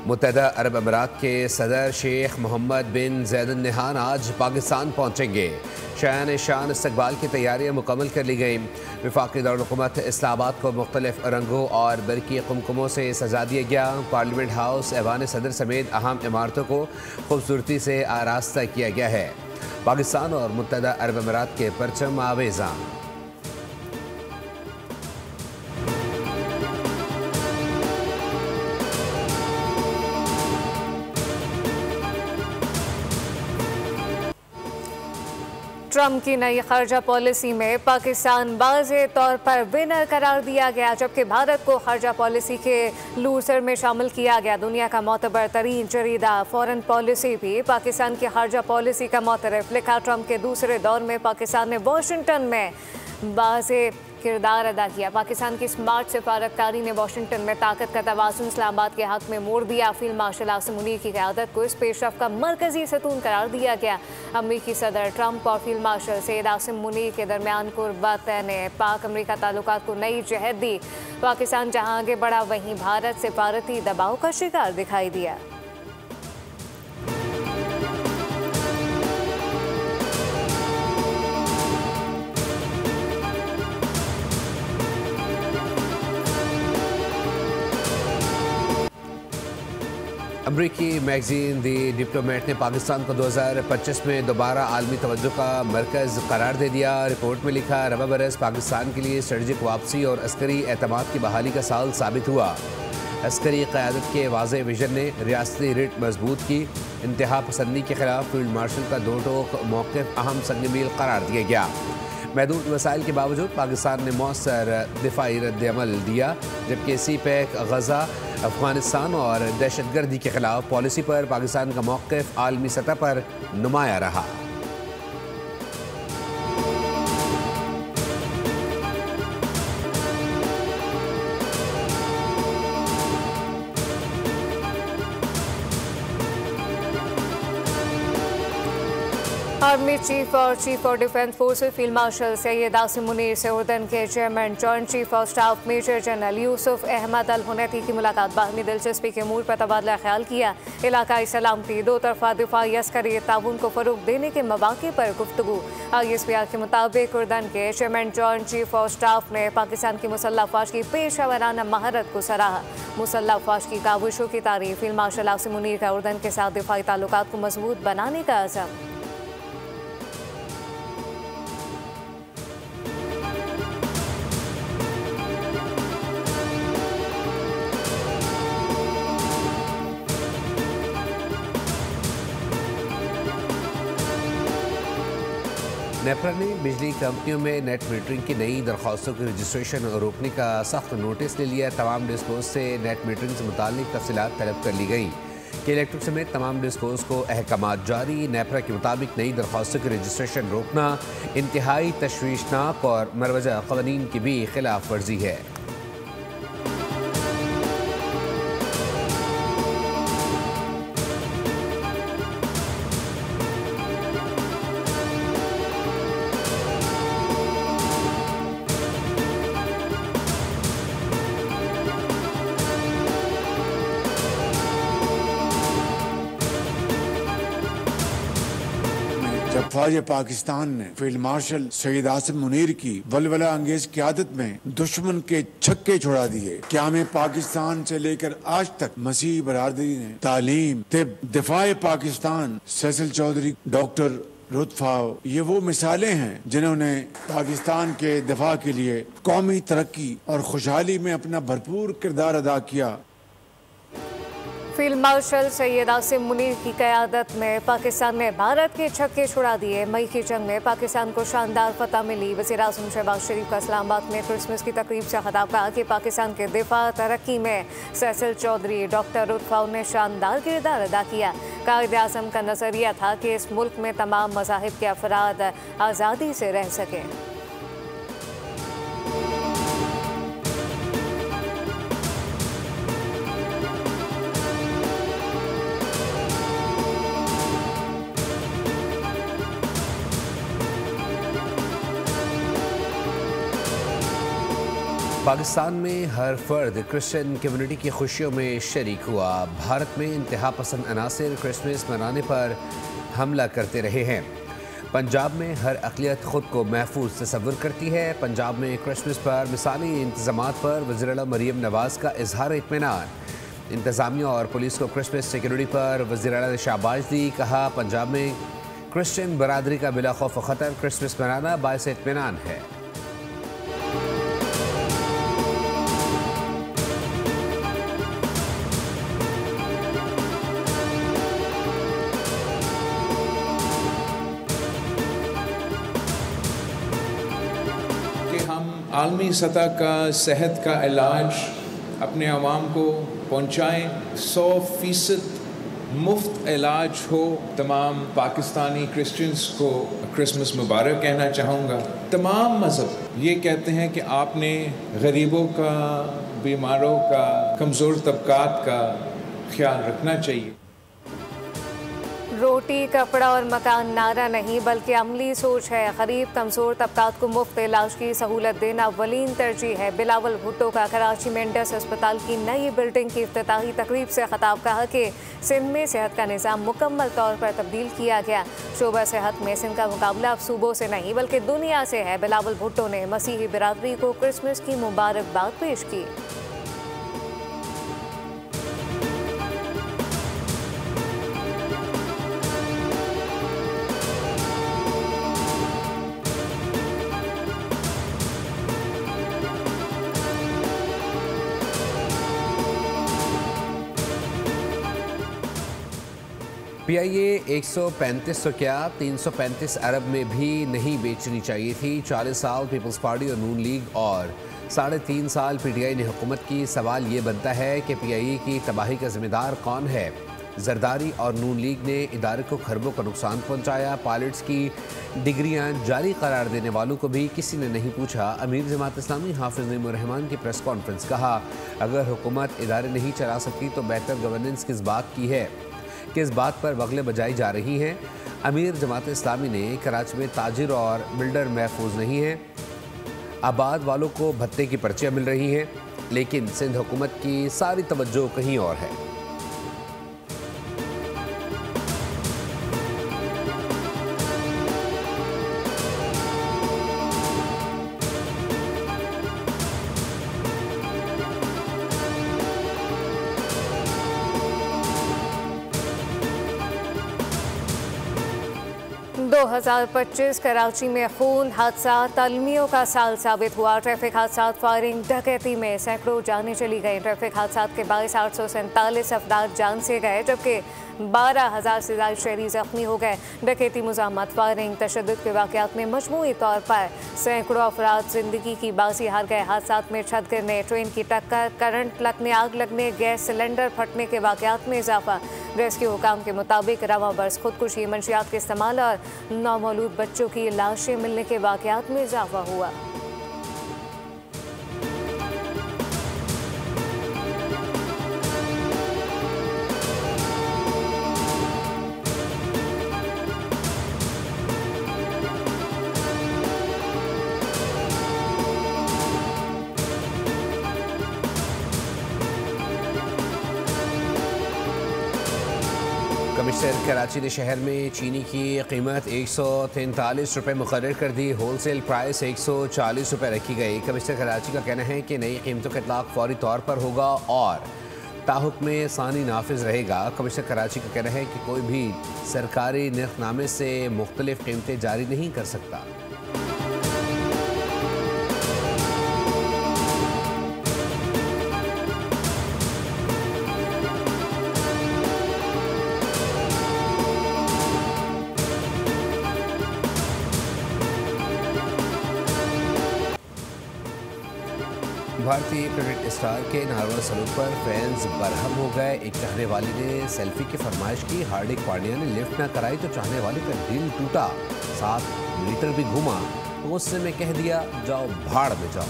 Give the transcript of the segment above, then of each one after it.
मुत्तहदा अरब अमीरात के सदर शेख मोहम्मद बिन ज़ैद अल नहयान आज पाकिस्तान पहुँचेंगे। शान शान इस्तकबाल की तैयारियाँ मुकम्मल कर ली गई। वफाकी दारुल-हुकूमत इस्लामाबाद को मुख्तलिफ रंगों और बरकी कुमकुमों से सजा दिया गया। पार्लियामेंट हाउस, ऐवान सदर समेत अहम इमारतों को खूबसूरती से आरास्ता किया गया है। पाकिस्तान और मुत्तहदा अरब अमीरात के परचम आवेज़ां। ट्रंप की नई खर्जा पॉलिसी में पाकिस्तान वाज़ेह तौर पर विनर करार दिया गया, जबकि भारत को खर्जा पॉलिसी के लूजर में शामिल किया गया। दुनिया का मोतबर तरीन जरीदा फॉरेन पॉलिसी भी पाकिस्तान की खर्जा पॉलिसी का मोतरफ लिखा। ट्रंप के दूसरे दौर में पाकिस्तान ने वाशिंगटन में वाज़ेह किरदार अदा किया। पाकिस्तान की स्मार्ट सिफारतकारी ने वाशिंगटन में ताकत का तवाज़ुन इस्लामाबाद के हक में मोड़ दिया। फील्ड मार्शल आसिम मुनीर की क़यादत को इस पेशरफ का मरकजी सतून करार दिया गया। अमरीकी सदर ट्रंप और फील्ड मार्शल सैयद आसिम मुनीर के दरमियान कुर्बत ने पाक अमरीका ताल्लुकात को नई जहत दी। पाकिस्तान जहां आगे बढ़ा, वहीं भारत सिफारती दबाव का शिकार दिखाई दिया। अमरीकी मैगजीन दी डिप्लोमेट ने पाकिस्तान को 2025 में दोबारा आलमी तवज्जो का मरकज़ करार दे दिया। रिपोर्ट में लिखा, रबा बरस पाकिस्तान के लिए स्ट्रेटजिक वापसी और अस्करी एतमाद की बहाली का साल साबित हुआ। अस्करी क़यादत के वाज़े विजन ने रियासती रिट मजबूत की। इंतहा पसंदी के खिलाफ फील्ड मार्शल का दो टोक मौक़िफ़ अहम संग-मील करार दिया गया। महदूद वसाइल के बावजूद पाकिस्तान ने मौसर दिफाई रद्द-ए-अमल दिया, जबकि सी-पैक, गज़ा, अफगानिस्तान और दहशतगर्दी के खिलाफ पॉलिसी पर पाकिस्तान का मौक़िफ़ आलमी सतह पर नुमाया रहा। आर्मी चीफ और chief of defence forces field marshal Syed Asim Munir से उर्दन के chairman joint chief of staff major general Yousef Ahmed Al Hunaiti की मुलाकात। बाहमी दिलचस्पी के अमूर पर तबादला ख्याल किया। इलाकाई सलामती, दो तरफा दिफाई, अस्करी ताउन को फ़रोग़ देने के मौक़े पर गुफ्तगू। ISPR के मुताबिक उर्दन के chairman joint chief of staff ने पाकिस्तान की मुसल्लह अफ़वाज की पेशेवराना महारत को सराहा। मुसल्लह अफ़वाज की काविशों की तारीफ़। फील्ड मार्शल आसिम मुनीर का उर्दन के साथ दिफाई ताल्लुकात को मजबूत बनाने का अज़म। नेपरा ने बिजली कंपनियों में नेट मीटरिंग की नई दरख्वास्तों की रजिस्ट्रेशन रोकने का सख्त नोटिस ले लिया। तमाम डिस्कोज से नेट मीटरिंग से मुताल्लिक़ तफसीलात तलब कर ली गई कि इलेक्ट्रिक समेत तमाम डिस्कोज को अहकामात जारी। नेपरा के मुताबिक नई दरख्वास्तों की रजिस्ट्रेशन रोकना इंतहाई तशवीशनाक और मरवजा क़वानीन की भी खिलाफ वर्जी है। जब फौज पाकिस्तान ने फील्ड मार्शल सैयद आसिम मुनीर की वलवला अंगेज क़यादत में दुश्मन के छक्के छुड़ा दिए, क़याम पाकिस्तान से लेकर आज तक मसीह बरादरी ने तालीम, तिब, दिफाए पाकिस्तान, सैसल चौधरी, डॉक्टर रुतफाव, ये वो मिसालें हैं जिन्होंने पाकिस्तान के दिफा के लिए कौमी तरक्की और खुशहाली में अपना भरपूर किरदार अदा किया। फील्ड मार्शल सैयद आसिम मुनीर की क़यादत में पाकिस्तान ने भारत के छक्के छुड़ा दिए। मई की जंग में पाकिस्तान को शानदार फतह मिली। वज़ीर-ए-आज़म शहबाज शरीफ का इस्लामाबाद में क्रिसमस की तकरीब से खिताब, कहा कि पाकिस्तान के दिफा तरक्की में सैसल चौधरी, डॉक्टर रुतफाव ने शानदार किरदार अदा किया। कायद-ए-आज़म का नज़रिया था कि इस मुल्क में तमाम मज़ाहिब के अफराद आज़ादी से रह सकें। पाकिस्तान में हर फर्द क्रिश्चियन कम्युनिटी की खुशियों में शरीक हुआ। भारत में इंतहा पसंद अनासिर क्रिसमस मनाने पर हमला करते रहे हैं। पंजाब में हर अक़लियत ख़ुद को महफूज तस्वुर करती है। पंजाब में क्रिसमस पर मिसाली इंतज़ामात पर वज़ीर-ए-आला मरीम नवाज़ का इजहार इत्मीनान। इंतज़ामिया और पुलिस को क्रिसमस सिक्योरिटी पर वज़ीर-ए-आला ने शाबाश दी। कहा, पंजाब में क्रिश्चियन बरादरी का बिला खौफ ख़तर क्रिसमस मनाना बाइस इत्मीनान है। आलमी सतह का सेहत का इलाज अपने आवाम को पहुँचाएँ, 100% मुफ्त इलाज हो। तमाम पाकिस्तानी क्रिश्चियंस को क्रिसमस मुबारक कहना चाहूँगा। तमाम मज़हब ये कहते हैं कि आपने गरीबों का, बीमारों का, कमज़ोर तबकात का ख्याल रखना चाहिए। रोटी, कपड़ा और मकान नारा नहीं बल्कि अमली सोच है। गरीब कमज़ोर तबकात को मुफ्त इलाज की सहूलत देना अव्वलीन तरजीह है। बिलावल भुट्टो का कराची में इंडस अस्पताल की नई बिल्डिंग की इफ्तिताही तकरीब से खिताब। कहा कि सिंध में सेहत का निज़ाम मुकम्मल तौर पर तब्दील किया गया। शोबा सेहत में सिंध का मुकाबला अब सूबों से नहीं बल्कि दुनिया से है। बिलावल भुट्टो ने मसीही बिरादरी को क्रिसमस की मुबारकबाद पेश की। PIA 135 तो क्या 335 अरब में भी नहीं बेचनी चाहिए थी। 40 साल पीपल्स पार्टी और नून लीग और 3.5 साल PTI ने हुकूमत की। सवाल ये बनता है कि PIA की तबाही का जिम्मेदार कौन है। जरदारी और नून लीग ने इदारे को खरबों का नुकसान पहुंचाया। पायलट्स की डिग्रियां जारी करार देने वालों को भी किसी ने नहीं पूछा। अमीर जमात इस्लामी हाफिज नईमुर-रहमान की प्रेस कॉन्फ्रेंस। कहा, अगर हुकूमत इदारे नहीं चला सकती तो बेहतर गवर्नेंस किस बात की है, किस बात पर वगले बजाई जा रही हैं। अमीर जमात इस्लामी ने कराची में ताजिर और बिल्डर महफूज नहीं हैं। आबाद वालों को भत्ते की पर्चियाँ मिल रही हैं, लेकिन सिंध हुकूमत की सारी तवज्जो कहीं और है। दो 2025 कराची में खून, हादसा, तालमियों का साल साबित हुआ। ट्रैफिक हादसा, फायरिंग, डकैती में सैकड़ों जानें चली गई। ट्रैफिक हादसा के बायस 847 अफराद जान से गए, जबकि 12,000 से ज़्यादा शहरी जख्मी हो गए। डकैती, मुज़ाहमत, फायरिंग, तशद्दुद के वाक़यात में मजमूई तौर पर सैकड़ों अफराद ज़िंदगी की बाजी हार गए। हादसात में छत गिरने, ट्रेन की टक्कर, करंट लगने, आग लगने, गैस सिलेंडर फटने के वाक़यात में इजाफा। रेस्क्यू हुकाम के मुताबिक रवा बरस खुदकुशी, मंशियात के इस्तेमाल और नौमौलूद बच्चों की लाशें मिलने के वाक़यात में इजाफा हुआ। कमिश्नर कराची ने शहर में चीनी की कीमत 143 रुपये मुकर्रर कर दी। होलसेल प्राइस 140 रुपये रखी गई। कमिश्नर कराची का कहना है कि नई कीमतों का इतलाक फौरी तौर पर होगा और ताहुक्म सानी नाफिज रहेगा। कमिश्नर कराची का कहना है कि कोई भी सरकारी निर्खनामे से मुख्तलिफ कीमतें जारी नहीं कर सकता। भारतीय क्रिकेट स्टार के नारवा सलूक पर फैंस बरहम हो गए। एक चाहने वाले ने सेल्फी की फरमाइश की। हार्दिक पांड्या ने लिफ्ट न कराई तो चाहने वाले का दिल टूटा। 7 मीटर भी घूमा तो गुस्से में कह दिया, जाओ भाड़ में जाओ।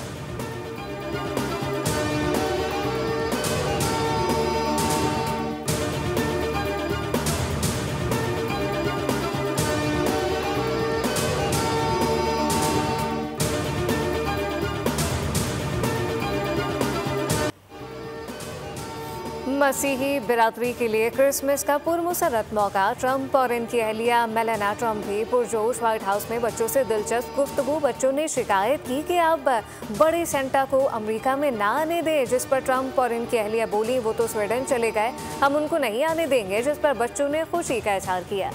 मसीही बिरादरी के लिए क्रिसमस का पुरमसरत मौका। ट्रंप और इनकी अहलिया मेलाना ट्रंप भी पुरजोश व्हाइट हाउस में बच्चों से दिलचस्प गुफ्तगू। बच्चों ने शिकायत की कि अब बड़े सेंटा को अमेरिका में ना आने दें, जिस पर ट्रंप और इनकी अहलिया बोली वो तो स्वीडन चले गए, हम उनको नहीं आने देंगे, जिस पर बच्चों ने खुशी का इजहार किया।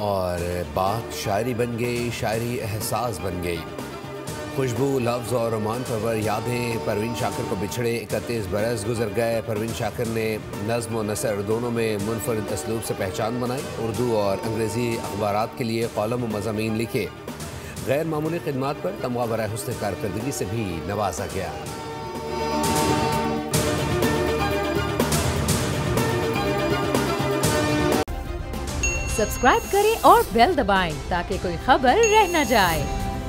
और बात शायरी बन गई, शायरी एहसास बन गई। खुशबू, लफ्ज़ और रोमान परवर यादें। परवीन शाकिर को बिछड़े 31 बरस गुजर गए। परवीन शाकिर ने नज़्म और नसर दोनों में मुनफरिद असलूब से पहचान बनाई। उर्दू और अंग्रेज़ी अखबारात के लिए कॉलम और मज़ामीन लिखे। गैर मामूली खिदमात पर तमगा बराए हुस्न कारकर्दगी से भी नवाजा गया। सब्सक्राइब करें और बेल दबाएं ताकि कोई खबर रह न जाए।